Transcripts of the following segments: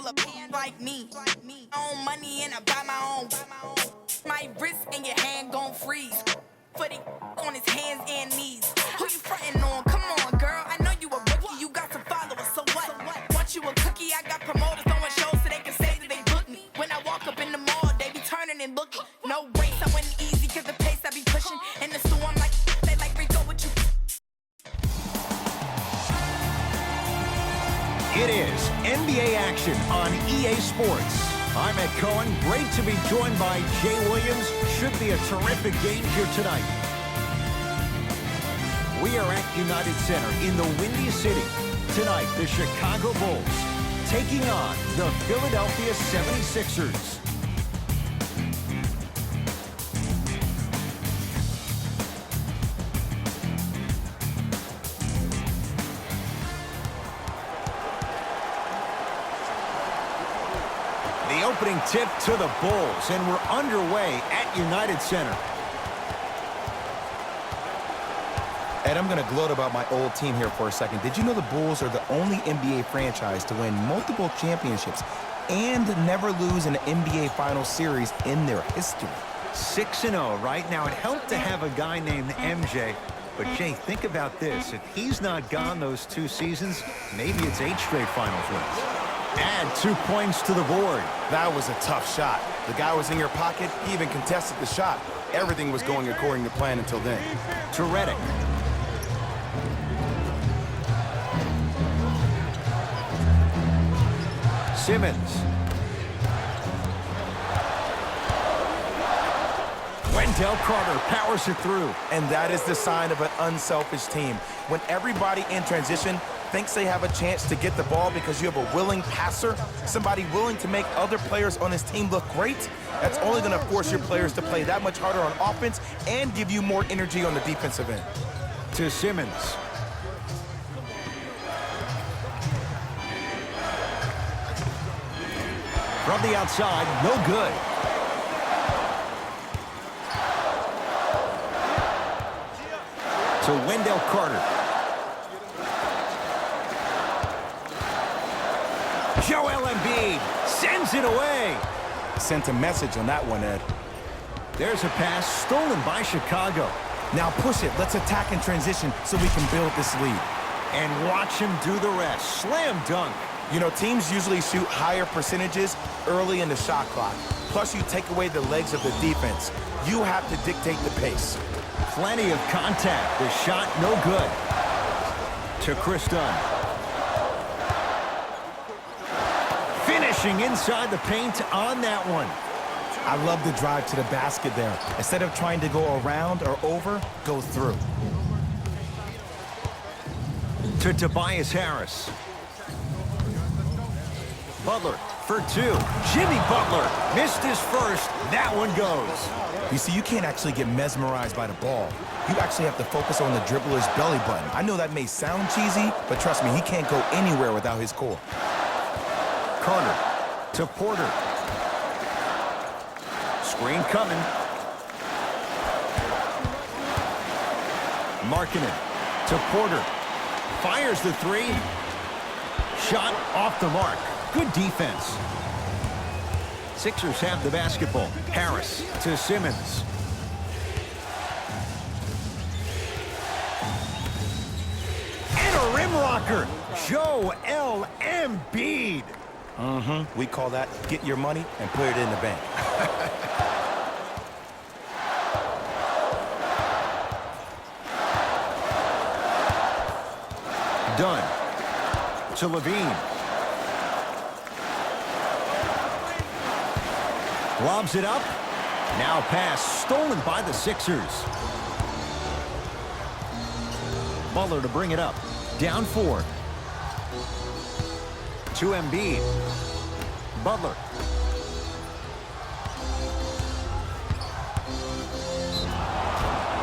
handle a like me. Own money and I buy my own. My wrist and your hand gon' freeze. Footy on his hands and knees. Who you frontin' on? Come on, girl. I know you a rookie. You got some followers. So what? Want you a cookie? I got promoters throwing shows so they can say that they book me. When I walk up in the mall, they be turning and looking. No race, I went easy cause the pace I be pushing. In the store, I'm like, they like Rico with you. It is NBA action on EA Sports. I'm Ed Cohen. Great to be joined by Jay Williams. Should be a terrific game here tonight. We are at United Center in the Windy City. Tonight, the Chicago Bulls taking on the Philadelphia 76ers. The opening tip to the Bulls, and we're underway at United Center. Ed, I'm going to gloat about my old team here for a second. Did you know the Bulls are the only NBA franchise to win multiple championships and never lose an NBA Finals series in their history? 6-0 right now. It helped to have a guy named MJ. But, Jay, think about this. If he's not gone those 2 seasons, maybe it's 8 straight Finals wins. Add 2 points to the board. That was a tough shot. The guy was in your pocket. He even contested the shot. Everything was going according to plan until then. To Redick. Simmons. Wendell Carter powers it through. And that is the sign of an unselfish team. When everybody in transition thinks they have a chance to get the ball because you have a willing passer, somebody willing to make other players on his team look great, that's only going to force your players to play that much harder on offense and give you more energy on the defensive end. To Simmons. From the outside, no good. To Wendell Carter. Joel Embiid sends it away. Sent a message on that one, Ed. There's a pass stolen by Chicago. Now push it. Let's attack in transition so we can build this lead. And watch him do the rest. Slam dunk. You know, teams usually shoot higher percentages early in the shot clock. Plus, you take away the legs of the defense. You have to dictate the pace. Plenty of contact. The shot no good. To Chris Dunn. Finishing inside the paint on that one. I love the drive to the basket there. Instead of trying to go around or over, go through. To Tobias Harris. Butler for 2. Jimmy Butler missed his first. That one goes. You see, you can't actually get mesmerized by the ball. You actually have to focus on the dribbler's belly button. I know that may sound cheesy, but trust me, he can't go anywhere without his core. Carter to Porter. Screen coming. Markkanen to Porter. Fires the 3. Shot off the mark. Good defense. Sixers have the basketball. Harris to Simmons. And a rim rocker. Joel Embiid. We call that get your money and put it in the bank. Dunn to Levine. Lobs it up. Now pass stolen by the Sixers. Butler to bring it up. Down 4. To Embiid. Butler.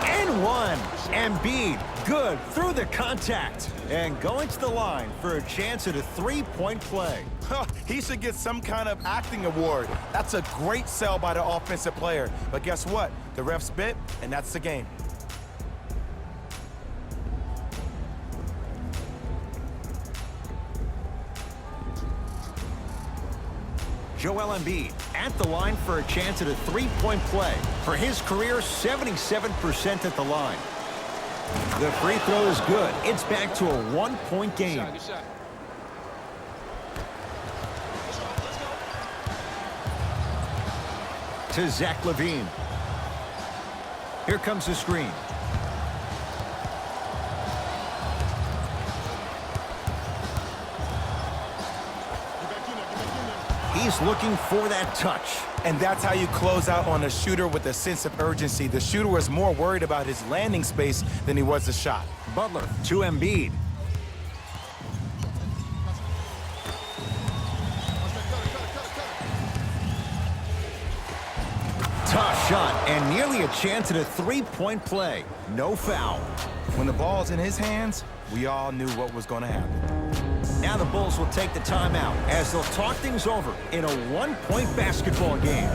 And 1. Embiid. Good through the contact. And going to the line for a chance at a 3-point play. He should get some kind of acting award. That's a great sell by the offensive player. But guess what? The ref spit, and that's the game. Joel Embiid at the line for a chance at a three-point play. For his career, 77% at the line. The free throw is good. It's back to a one-point game. To Zach LaVine. Here comes the screen. He's looking for that touch. And that's how you close out on a shooter with a sense of urgency. The shooter was more worried about his landing space than he was the shot. Butler to Embiid. Tough shot and nearly a chance at a three-point play. No foul. When the ball's in his hands, we all knew what was going to happen. Now the Bulls will take the timeout as they'll talk things over in a one-point basketball game.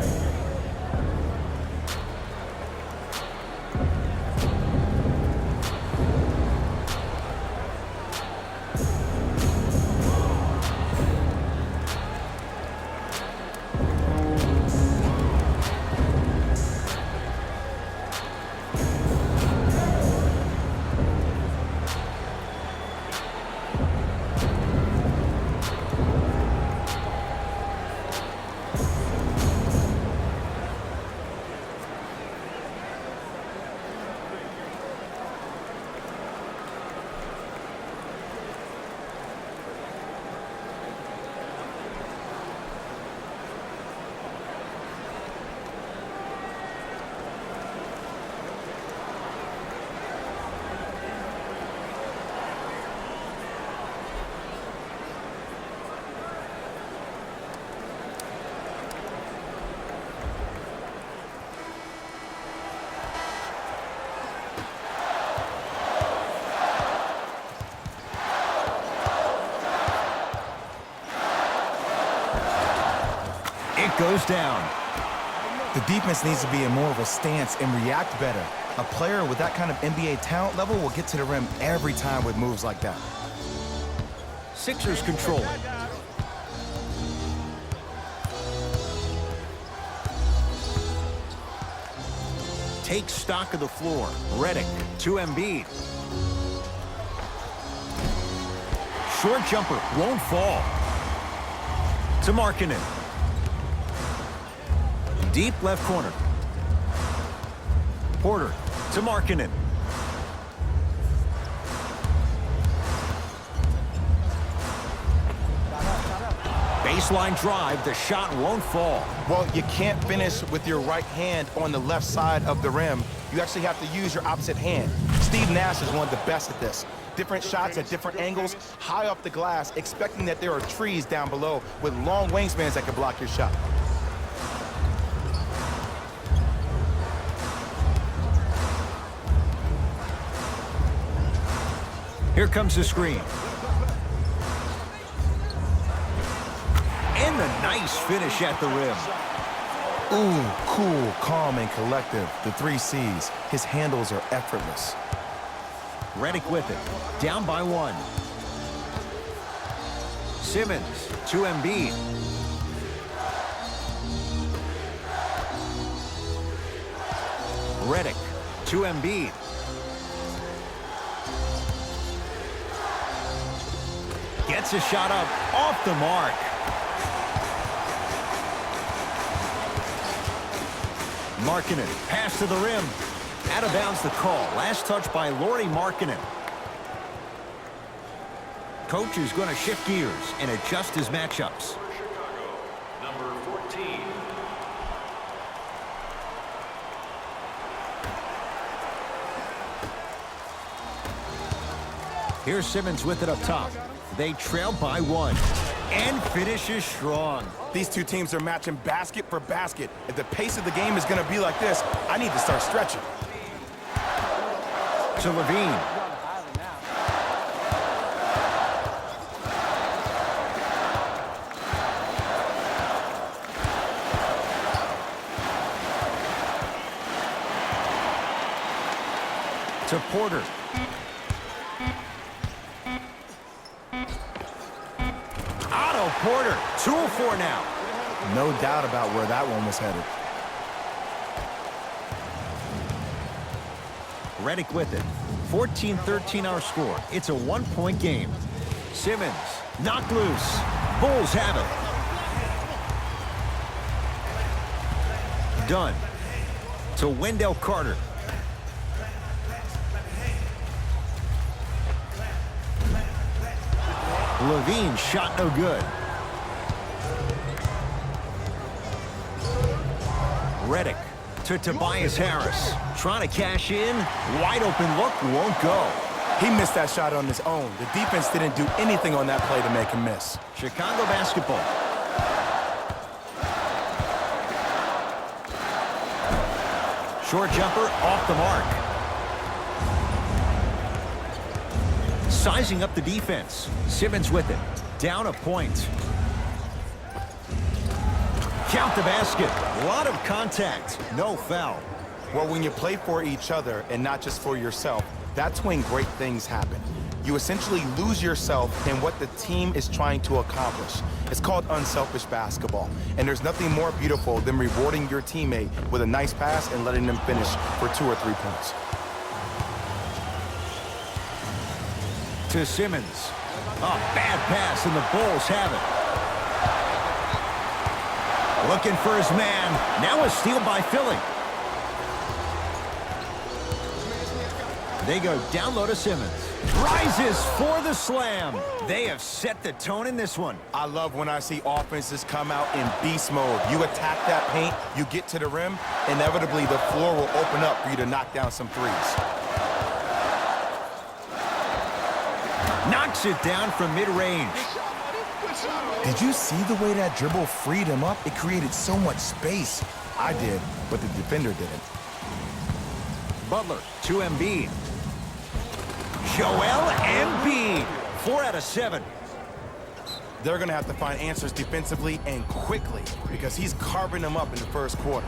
Goes down. The defense needs to be in more of a stance and react better. A player with that kind of NBA talent level will get to the rim every time with moves like that. Sixers control it. Take stock of the floor. Redick to Embiid. Short jumper won't fall. To Markkanen. Deep left corner. Porter to Markkanen. Baseline drive. The shot won't fall. Well, you can't finish with your right hand on the left side of the rim. You actually have to use your opposite hand. Steve Nash is one of the best at this. Different shots at different angles, high up the glass, expecting that there are trees down below with long wingspans that can block your shot. Here comes the screen. And the nice finish at the rim. Ooh, cool, calm, and collective. The 3 C's. His handles are effortless. Redick with it. Down by 1. Simmons to Embiid. Redick to Embiid. Gets a shot up off the mark. Markkanen, pass to the rim. Out of bounds the call. Last touch by Lauri Markkanen. Coach is going to shift gears and adjust his matchups. For Chicago, number 14. Here's Simmons with it up top. They trail by 1 and finishes strong. These two teams are matching basket for basket. If the pace of the game is going to be like this, I need to start stretching. To LaVine. To Porter. Otto Porter, 2 of 4 now. No doubt about where that one was headed. Redick with it. 14-13 our score. It's a one-point game. Simmons knocked loose. Bulls have it. Dunn to Wendell Carter. Levine shot no good. Redick to Tobias Harris. Trying to cash in. Wide open look. Won't go. He missed that shot on his own. The defense didn't do anything on that play to make him miss. Chicago basketball. Short jumper off the mark. Sizing up the defense. Simmons with it. Down a point. Count the basket. A lot of contact. No foul. Well, when you play for each other and not just for yourself, that's when great things happen. You essentially lose yourself in what the team is trying to accomplish. It's called unselfish basketball. And there's nothing more beautiful than rewarding your teammate with a nice pass and letting them finish for 2 or 3 points. To Simmons. A bad pass, and the Bulls have it. Looking for his man. Now a steal by Philly. They go down low to Simmons. Rises for the slam. They have set the tone in this one. I love when I see offenses come out in beast mode. You attack that paint, you get to the rim, inevitably the floor will open up for you to knock down some threes. Knocks it down from mid-range. Did you see the way that dribble freed him up? It created so much space. I did, but the defender didn't. Butler to Embiid. Joel Embiid. 4 out of 7. They're going to have to find answers defensively and quickly because he's carving them up in the first quarter.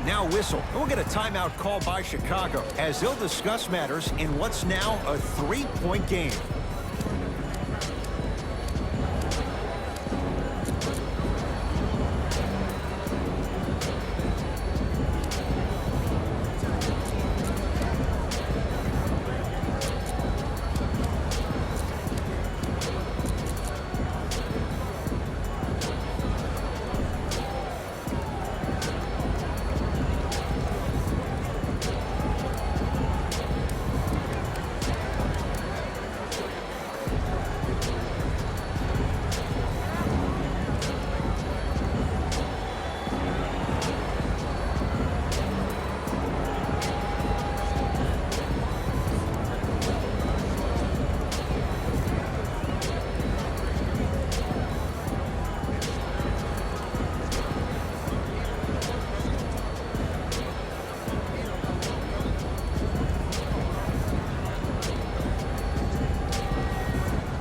Now whistle. We'll get a timeout call by Chicago as they'll discuss matters in what's now a 3-point game.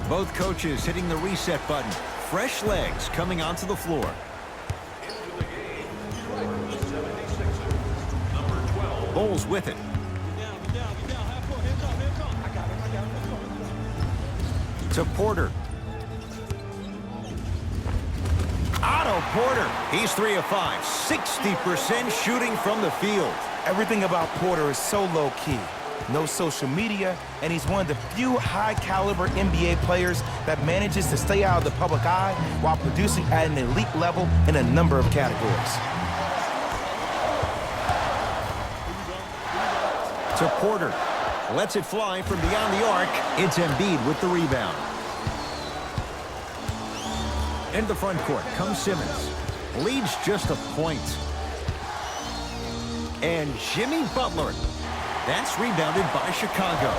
Both coaches hitting the reset button. Fresh legs coming onto the floor. Into the game, the 76ers, number 12. Bulls with it. To Porter. Otto Porter. He's 3 of 5. 60% shooting from the field. Everything about Porter is so low-key. No social media, and he's one of the few high-caliber NBA players that manages to stay out of the public eye while producing at an elite level in a number of categories. To Porter. Lets it fly from beyond the arc. It's Embiid with the rebound. In the front court comes Simmons. Leads just a point. And Jimmy Butler. That's rebounded by Chicago.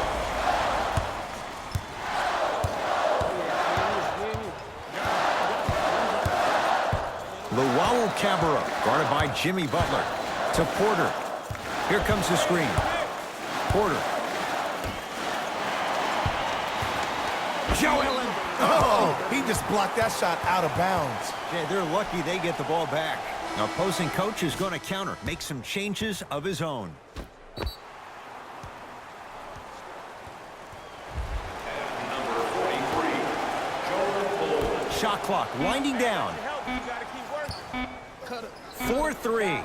Luau Cabarro, guarded by Jimmy Butler. To Porter. Here comes the screen. Porter. Joe Allen. Oh, he just blocked that shot out of bounds. Yeah, they're lucky they get the ball back. Now, opposing coach is going to counter, make some changes of his own. Number 43, Joel Embiid. Shot clock winding down. 4-3.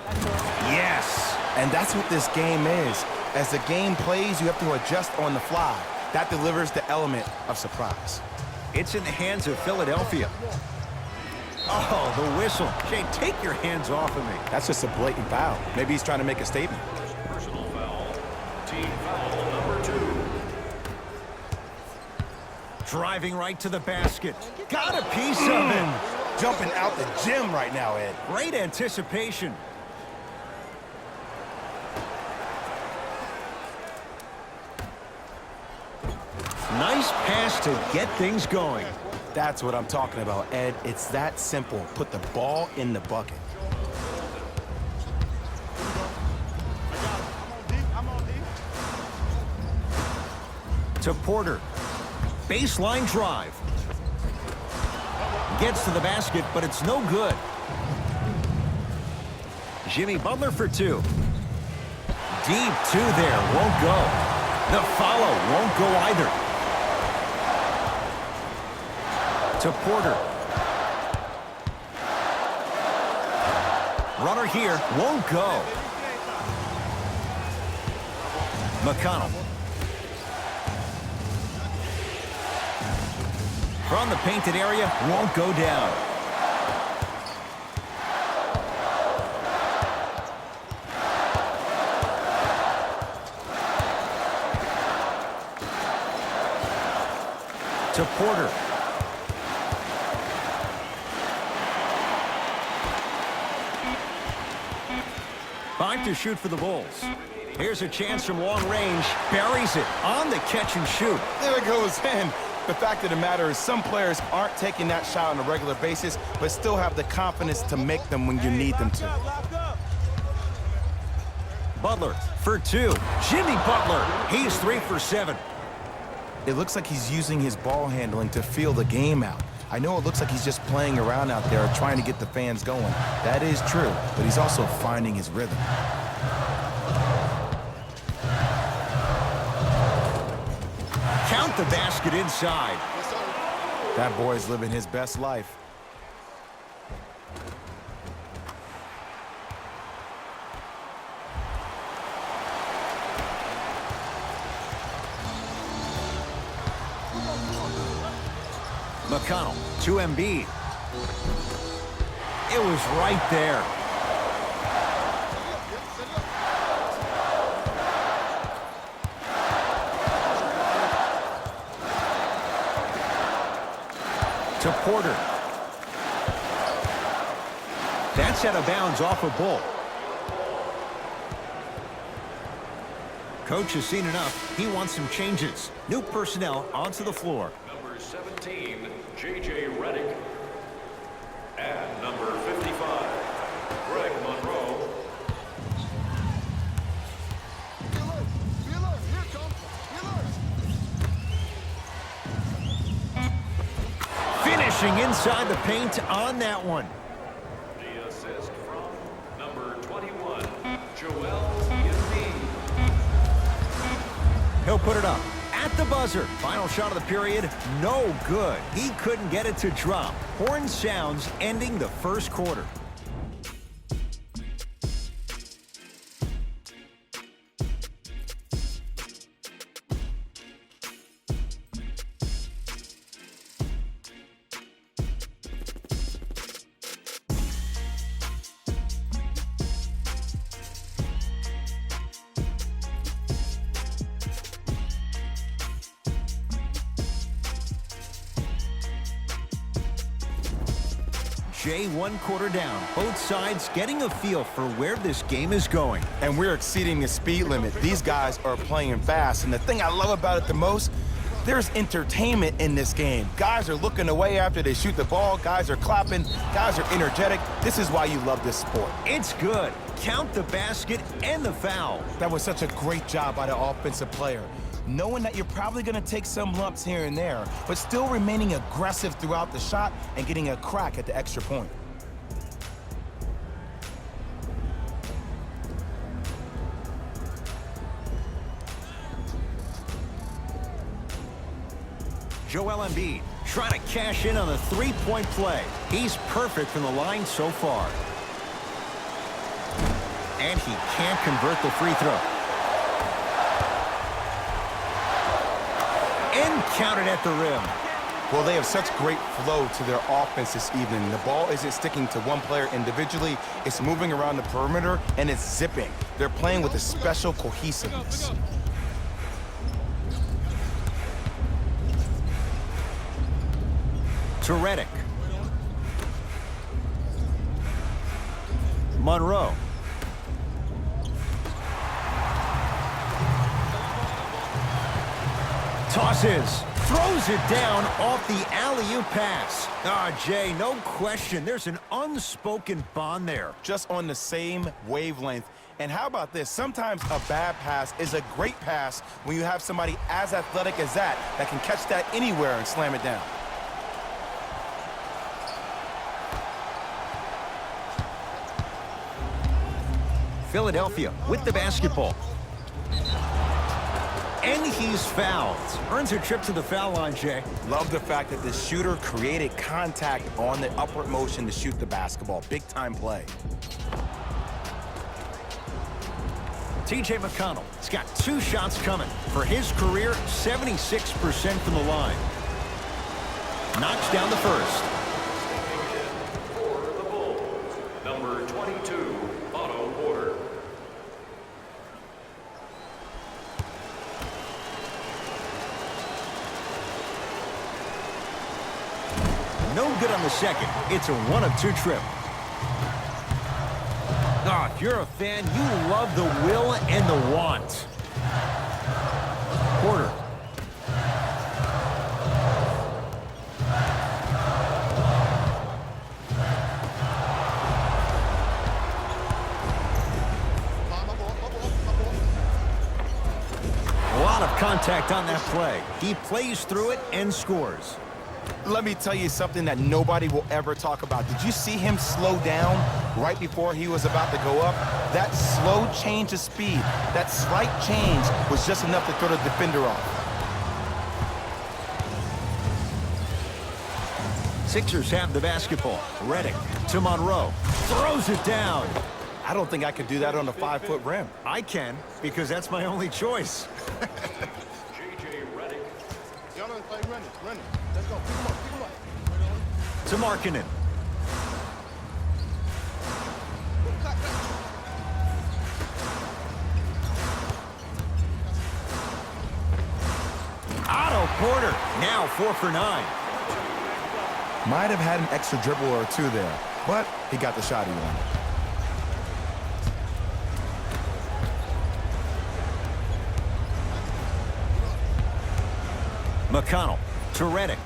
Yes. And that's what this game is. As the game plays, you have to adjust on the fly. That delivers the element of surprise. It's in the hands of Philadelphia. Oh, the whistle. Jay, take your hands off of me. That's just a blatant foul. Maybe he's trying to make a statement. Personal foul. Team foul number 2. Driving right to the basket. Got a piece of it. Jumping out the gym right now, Ed. Great anticipation. Nice pass to get things going. That's what I'm talking about, Ed. It's that simple. Put the ball in the bucket. To Porter. Baseline drive. Gets to the basket, but it's no good. Jimmy Butler for 2. Deep 2 there. Won't go. The follow won't go either. To Porter. Runner here. Won't go. McConnell. From the painted area, won't go down. To Porter. Five to shoot for the Bulls. Here's a chance from long range. Buries it on the catch and shoot. There it goes in. The fact of the matter is some players aren't taking that shot on a regular basis, but still have the confidence to make them when you need them to. Butler for 2. Jimmy Butler. He's 3 for 7. It looks like he's using his ball handling to feel the game out. I know it looks like he's just playing around out there trying to get the fans going. That is true, but he's also finding his rhythm. Count the basket inside. That boy's living his best life. McConnell to Embiid. It was right there. To Porter. That's out of bounds off a Bull. Coach has seen enough. He wants some changes. New personnel onto the floor. Number 17, J.J. Redick. And number 55, Greg Monroe. Finishing inside the paint on that one. The assist from number 21, Joel Embiid. He'll put it up at the buzzer. Final shot of the period, no good. He couldn't get it to drop. Horn sounds ending the first quarter. Jay, 1 quarter down. Both sides getting a feel for where this game is going. And we're exceeding the speed limit. These guys are playing fast. And the thing I love about it the most, there's entertainment in this game. Guys are looking away after they shoot the ball. Guys are clapping. Guys are energetic. This is why you love this sport. It's good. Count the basket and the foul. That was such a great job by the offensive player. Knowing that you're probably going to take some lumps here and there, but still remaining aggressive throughout the shot and getting a crack at the extra point. Joel Embiid trying to cash in on a three-point play. He's perfect from the line so far. And he can't convert the free throw. And counted at the rim. Well, they have such great flow to their offense this evening. The ball isn't sticking to one player individually. It's moving around the perimeter, and it's zipping. They're playing with a special cohesiveness. To Redick. Monroe. Tosses. Throws it down off the alley-oop pass. Jay, no question. There's an unspoken bond there. Just on the same wavelength. And how about this? Sometimes a bad pass is a great pass when you have somebody as athletic as that can catch that anywhere and slam it down. Philadelphia with the basketball. And he's fouled. Earns a trip to the foul line, Jay. Love the fact that the shooter created contact on the upward motion to shoot the basketball. Big time play. T.J. McConnell has got 2 shots coming. For his career, 76% from the line. Knocks down the first. For the Bulls, number 22, Otto Porter. No good on the second. It's a 1 of 2 trip. If you're a fan, you love the will and the want. Porter. A lot of contact on that play. He plays through it and scores. Let me tell you something that nobody will ever talk about. Did you see him slow down right before he was about to go up? That slow change of speed, that slight change was just enough to throw the defender off. Sixers have the basketball. Redick to Monroe. Throws it down. I don't think I could do that on a 5-foot rim. I can, because that's my only choice. J.J. Redick. Y'all don't play running. Let's go. Pick him up. To Markkanen. Otto Porter, now 4 for 9. Might have had an extra dribble or 2 there, but he got the shot he wanted. McConnell to Redick.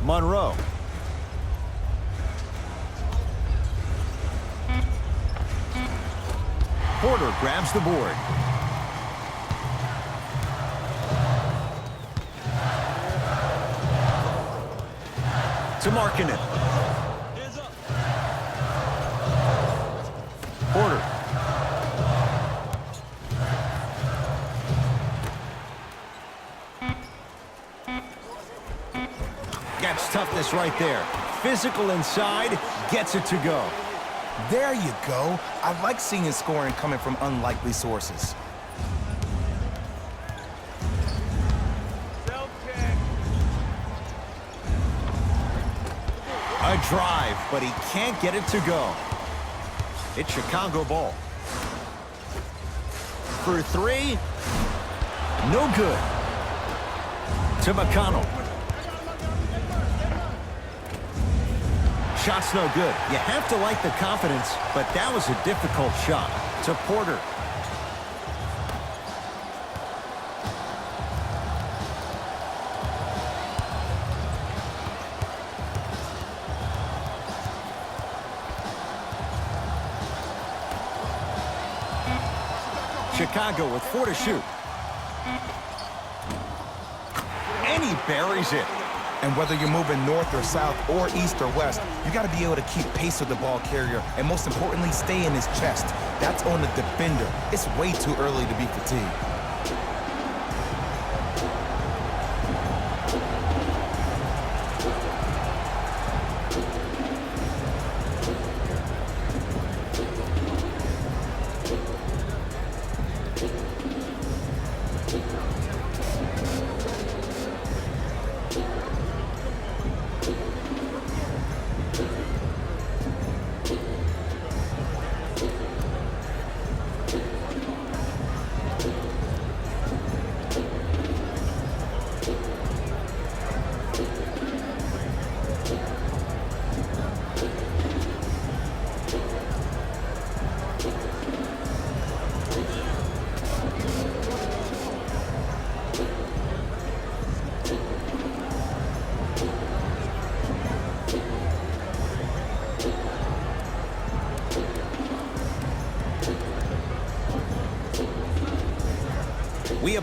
Monroe. Porter grabs the board. To Markkanen. Porter. That's toughness right there. Physical inside, gets it to go. There you go. I like seeing his scoring coming from unlikely sources. A drive, but he can't get it to go. It's Chicago ball. For 3, no good. To McConnell. Shot's no good. You have to like the confidence, but that was a difficult shot. To Porter. Chicago with 4 to shoot. And he buries it. And whether you're moving north or south or east or west, you got to be able to keep pace with the ball carrier and most importantly, stay in his chest. That's on the defender. It's way too early to be fatigued.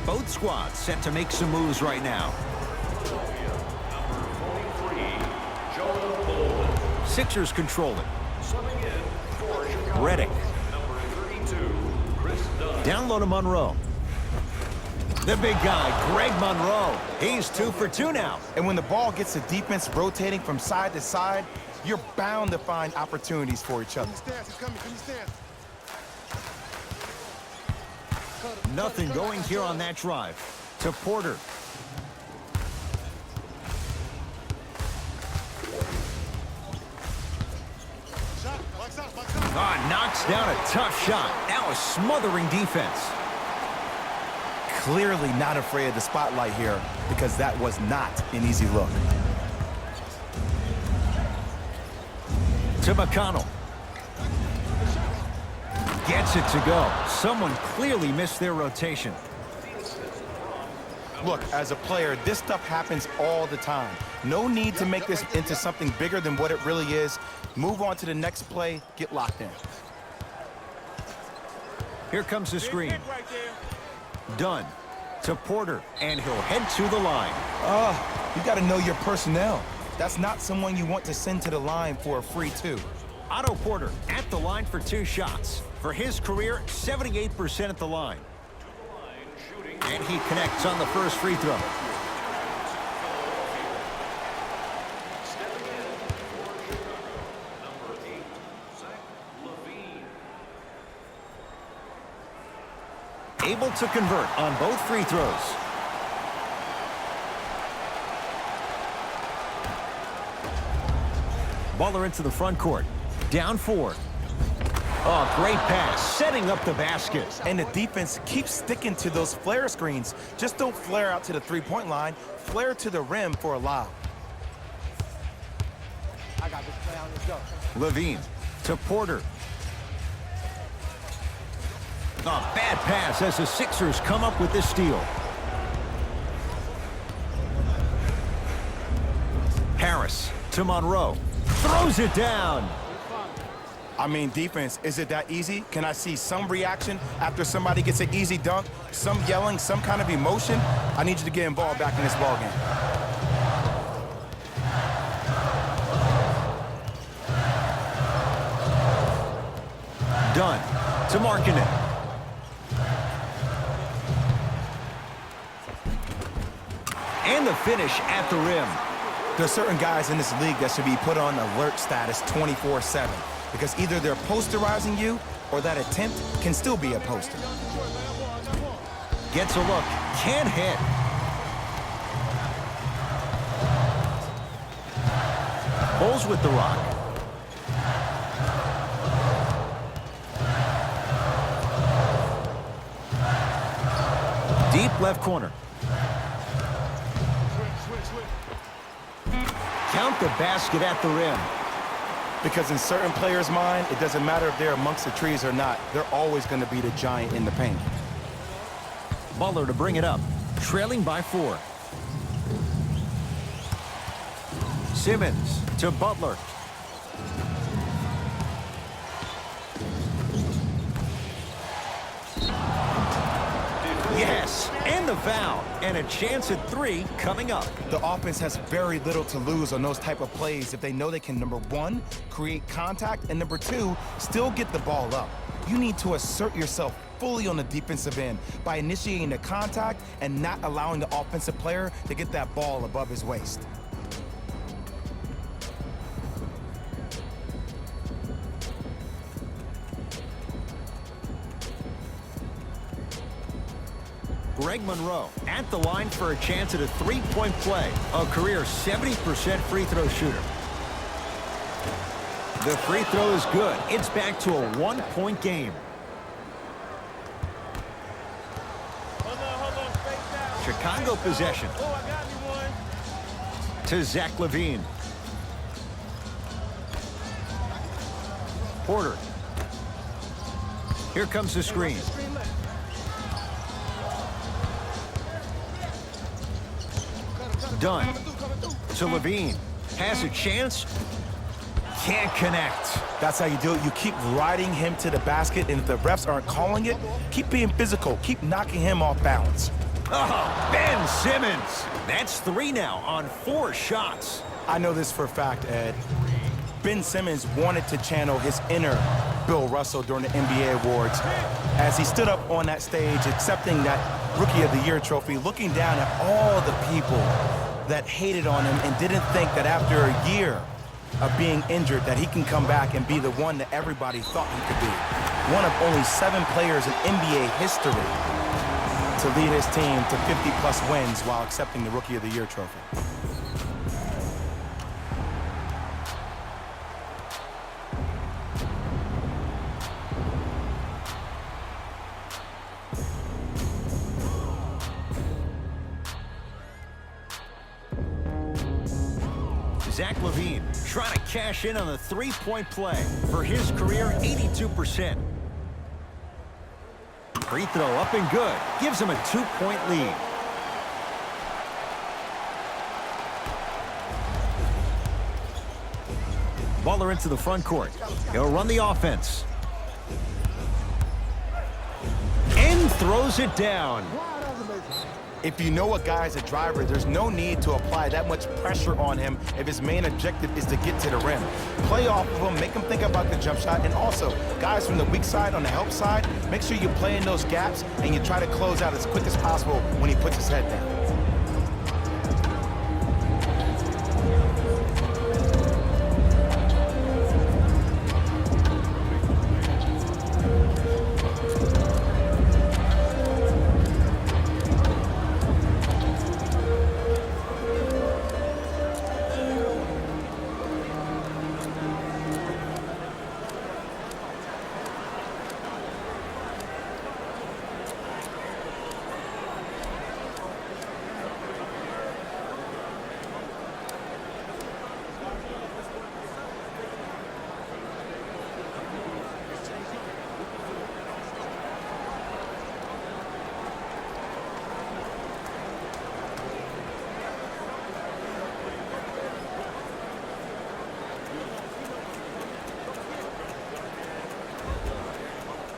both squads set to make some moves right now. Number 43, Joel Bolden. Sixers control it. Subbing in for Chicago. Redick. Number 32, Chris Dunn. Down low to Monroe. The big guy, Greg Monroe. He's 2 for 2 now. And when the ball gets the defense rotating from side to side, you're bound to find opportunities for each other. Stance, he's coming. Give me stance. Nothing going here on that drive. To Porter. Shot. Box out. Box out. Ah, knocks down a tough shot. Now a smothering defense. Clearly not afraid of the spotlight here because that was not an easy look. To McConnell. Gets it to go. Someone clearly missed their rotation. Look, as a player, this stuff happens all the time. No need to make this into something bigger than what it really is. Move on to the next play, get locked in. Here comes the screen. Dunn to Porter, and he'll head to the line. You got to know your personnel. That's not someone you want to send to the line for a free two. Otto Porter at the line for 2 shots. For his career, 78% at the line. And he connects on the first free throw. Stepping in for Chicago. Number 8, Zach LaVine. Able to convert on both free throws. Butler into the front court. Down 4. Oh, great pass, setting up the basket. And the defense keeps sticking to those flare screens. Just don't flare out to the three-point line. Flare to the rim for a lob. I got this play on this go. LaVine to Porter. A bad pass as the Sixers come up with this steal. Harris to Monroe. Throws it down. I mean, defense, is it that easy? Can I see some reaction after somebody gets an easy dunk? Some yelling, some kind of emotion? I need you to get involved back in this ballgame. Dunn to Markkanen. And the finish at the rim. There's certain guys in this league that should be put on alert status 24/7 because either they're posterizing you or that attempt can still be a poster. Gets a look. Can't hit. Bulls with the rock. Deep left corner. Count the basket at the rim. Because in certain players' mind, it doesn't matter if they're amongst the trees or not. They're always going to be the giant in the paint. Butler to bring it up. Trailing by 4. Simmons to Butler. Yes, and the foul. And a chance at 3 coming up. The offense has very little to lose on those type of plays if they know they can, number 1, create contact, and number 2, still get the ball up. You need to assert yourself fully on the defensive end by initiating the contact and not allowing the offensive player to get that ball above his waist. Greg Monroe at the line for a chance at a 3-point play. A career 70% free throw shooter. The free throw is good. It's back to a 1-point game. Chicago possession. To Zach LaVine. Porter. Here comes the screen. Dunn to LaVine. Has a chance. Can't connect. That's how you do it. You keep riding him to the basket, and if the refs aren't calling it, keep being physical. Keep knocking him off balance. Oh, Ben Simmons. That's 3 now on 4 shots. I know this for a fact, Ed. Ben Simmons wanted to channel his inner Bill Russell during the NBA Awards as he stood up on that stage accepting that Rookie of the Year trophy, looking down at all the people that hated on him and didn't think that after a year of being injured that he can come back and be the one that everybody thought he could be. One of only 7 players in NBA history to lead his team to 50-plus wins while accepting the Rookie of the Year trophy. Zach LaVine trying to cash in on the 3-point play. For his career, 82%. Free throw up and good. Gives him a 2-point lead. Butler into the front court. He'll run the offense. And throws it down. If you know a guy's a driver, there's no need to apply that much pressure on him if his main objective is to get to the rim. Play off of him, make him think about the jump shot, and also, guys from the weak side on the help side, make sure you play in those gaps and you try to close out as quick as possible when he puts his head down.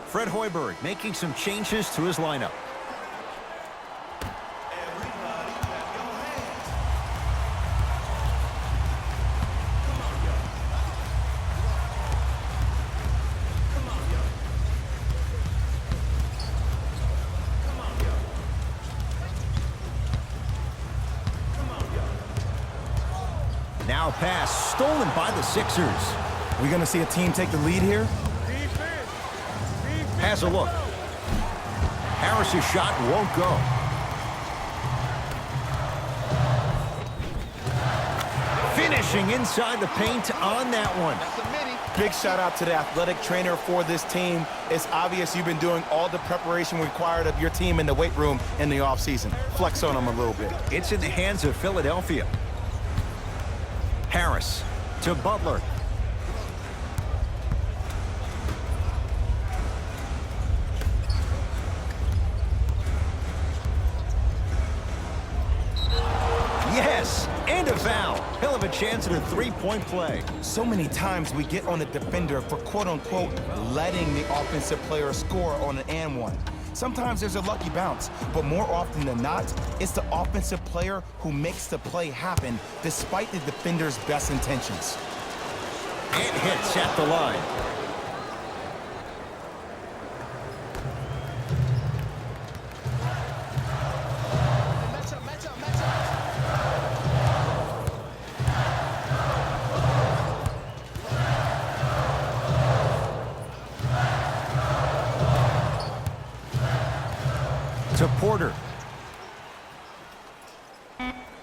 Fred Hoiberg making some changes to his lineup. Now a pass stolen by the Sixers. We're going to see a team take the lead here. Has a look. Harris's shot won't go. Finishing inside the paint on that one. Big shout out to the athletic trainer for this team. It's obvious you've been doing all the preparation required of your team in the weight room in the offseason. Flex on them a little bit. It's in the hands of Philadelphia. Harris to Butler. Yes, and a foul. He'll have a chance at a 3-point play. So many times we get on the defender for quote-unquote letting the offensive player score on an and one. Sometimes there's a lucky bounce, but more often than not, it's the offensive player who makes the play happen despite the defender's best intentions. And hits at the line. To Porter.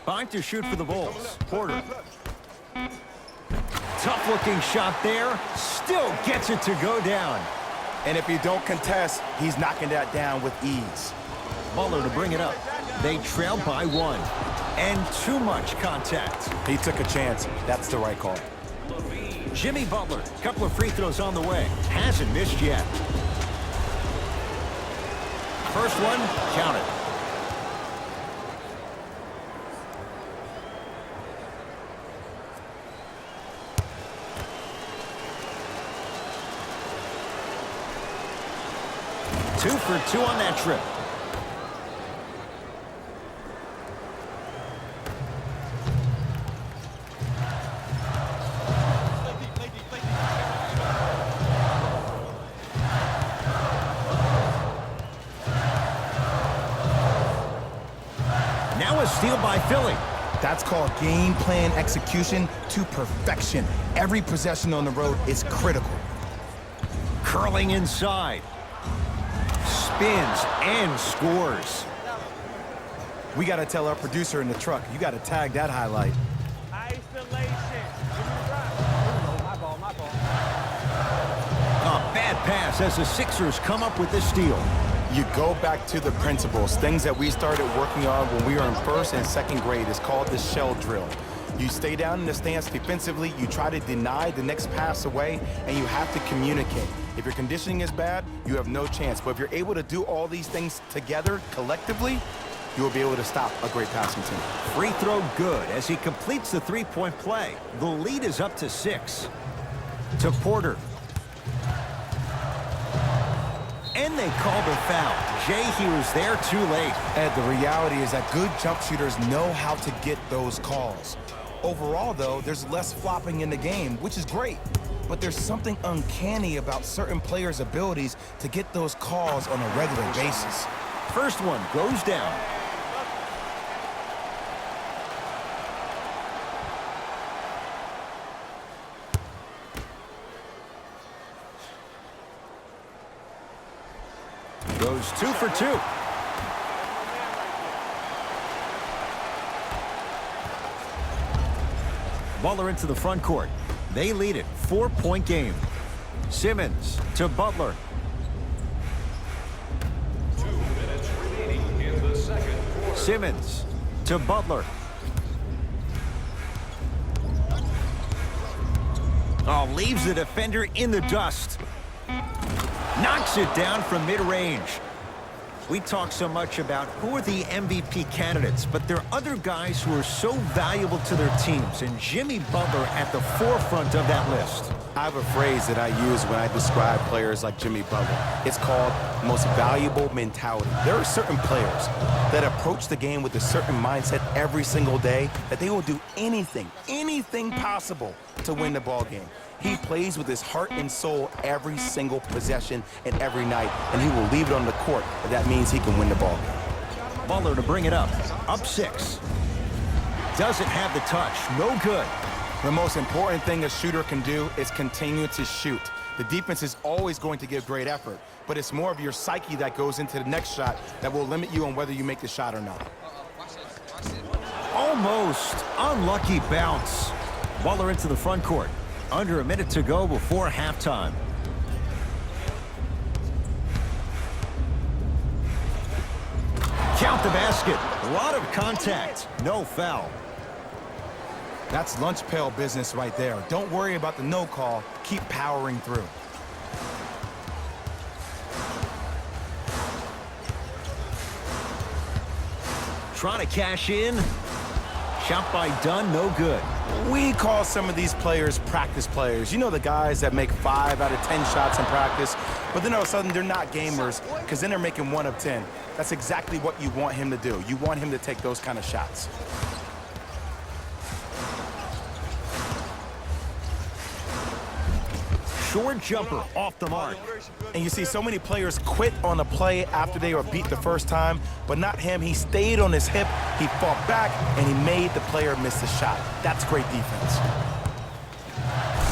Fine to shoot for the Bulls. Porter. Tough-looking shot there. Still gets it to go down. And if you don't contest, he's knocking that down with ease. Butler to bring it up. They trail by 1. And too much contact. He took a chance. That's the right call. Jimmy Butler, a couple of free throws on the way. Hasn't missed yet. First one, count it. Two for 2 on that trip. steal by Philly. That's called game plan execution to perfection. Every possession on the road is critical. Curling inside. Spins and scores. We got to tell our producer in the truck, you got to tag that highlight. Isolation. My ball. A bad pass as the Sixers come up with the steal. You go back to the principles, things that we started working on when we were in first and second grade. It's called the shell drill. You stay down in the stance defensively, you try to deny the next pass away, and you have to communicate. If your conditioning is bad, you have no chance. But if you're able to do all these things together, collectively, you will be able to stop a great passing team. Free throw good as he completes the three-point play. The lead is up to 6. To Porter. And they called a foul. Jay, he was there too late. Ed, the reality is that good jump shooters know how to get those calls. Overall, though, there's less flopping in the game, which is great. But there's something uncanny about certain players' abilities to get those calls on a regular basis. First one goes down. Goes 2 for 2. Butler into the front court. They lead it. 4-point game. Simmons to Butler. 2 minutes remaining in the second quarter. Simmons to Butler. Oh, leaves the defender in the dust. Knocks it down from mid-range. We talk so much about who are the MVP candidates, but there are other guys who are so valuable to their teams, and Jimmy Butler at the forefront of that list. I have a phrase that I use when I describe players like Jimmy Butler. It's called most valuable mentality. There are certain players that approach the game with a certain mindset every single day that they will do anything possible to win the ball game. He plays with his heart and soul every single possession and every night, and he will leave it on the court if that means he can win the ball game. Butler to bring it up. Up 6. Doesn't have the touch. No good. The most important thing a shooter can do is continue to shoot. The defense is always going to give great effort, but it's more of your psyche that goes into the next shot that will limit you on whether you make the shot or not. Almost. Unlucky bounce. Butler into the front court. Under a minute to go before halftime. Count the basket. A lot of contact. No foul. That's lunch pail business right there. Don't worry about the no call. Keep powering through. Trying to cash in. Shot by Dunn, no good. We call some of these players practice players. You know, the guys that make 5 out of 10 shots in practice, but then all of a sudden they're not gamers because then they're making 1 of 10. That's exactly what you want him to do. You want him to take those kind of shots. Short jumper off the mark. And you see so many players quit on a play after they were beat the first time, but not him. He stayed on his hip, he fought back, and he made the player miss the shot. That's great defense.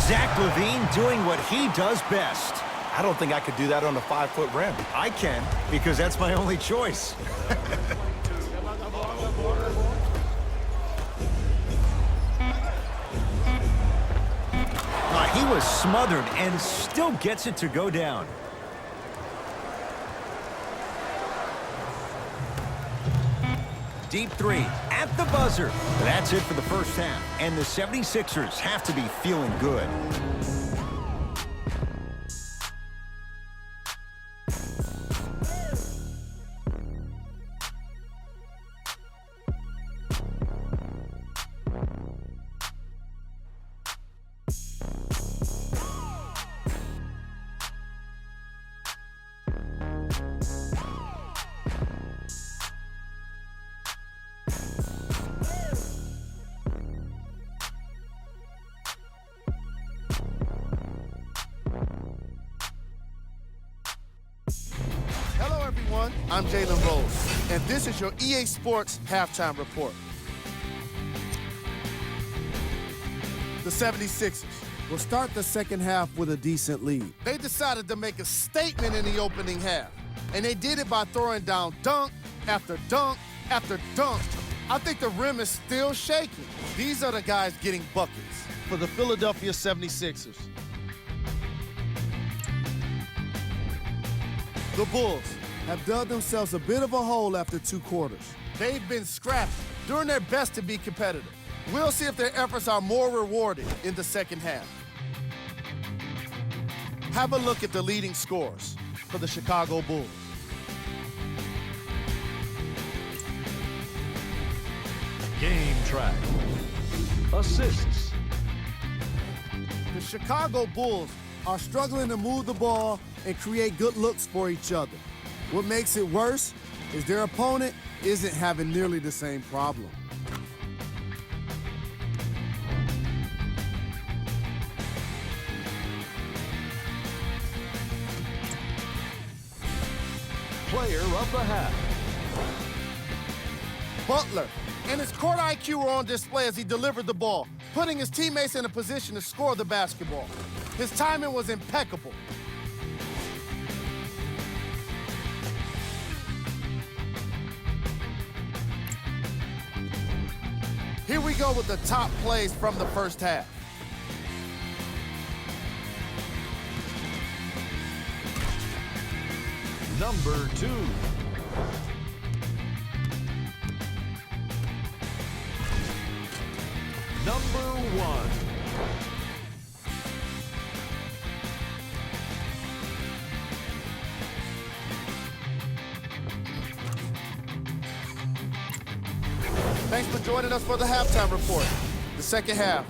Zach LaVine doing what he does best. I don't think I could do that on a 5-foot rim. I can, because that's my only choice. He was smothered and still gets it to go down. Deep 3 at the buzzer. That's it for the first half, and the 76ers have to be feeling good. Hello, everyone. I'm Jalen Rose. and this is your EA Sports halftime report. The 76ers. Will start the second half with a decent lead. They decided to make a statement in the opening half, and they did it by throwing down dunk after dunk after dunk. I think the rim is still shaking. These are the guys getting buckets for the Philadelphia 76ers. The Bulls Have dug themselves a bit of a hole after 2 quarters. They've been scrappy, doing their best to be competitive. We'll see if their efforts are more rewarded in the second half. Have a look at the leading scorers for the Chicago Bulls. Game track. Assists. The Chicago Bulls Are struggling to move the ball and create good looks for each other. What makes it worse is their opponent isn't having nearly the same problem. Player of the half. Butler and his court IQ were on display as he delivered the ball, putting his teammates in a position to score the basketball. His timing was impeccable. Here we go with the top plays from the first half. Number 2. Number 1. Thanks for joining us for the halftime report. The second half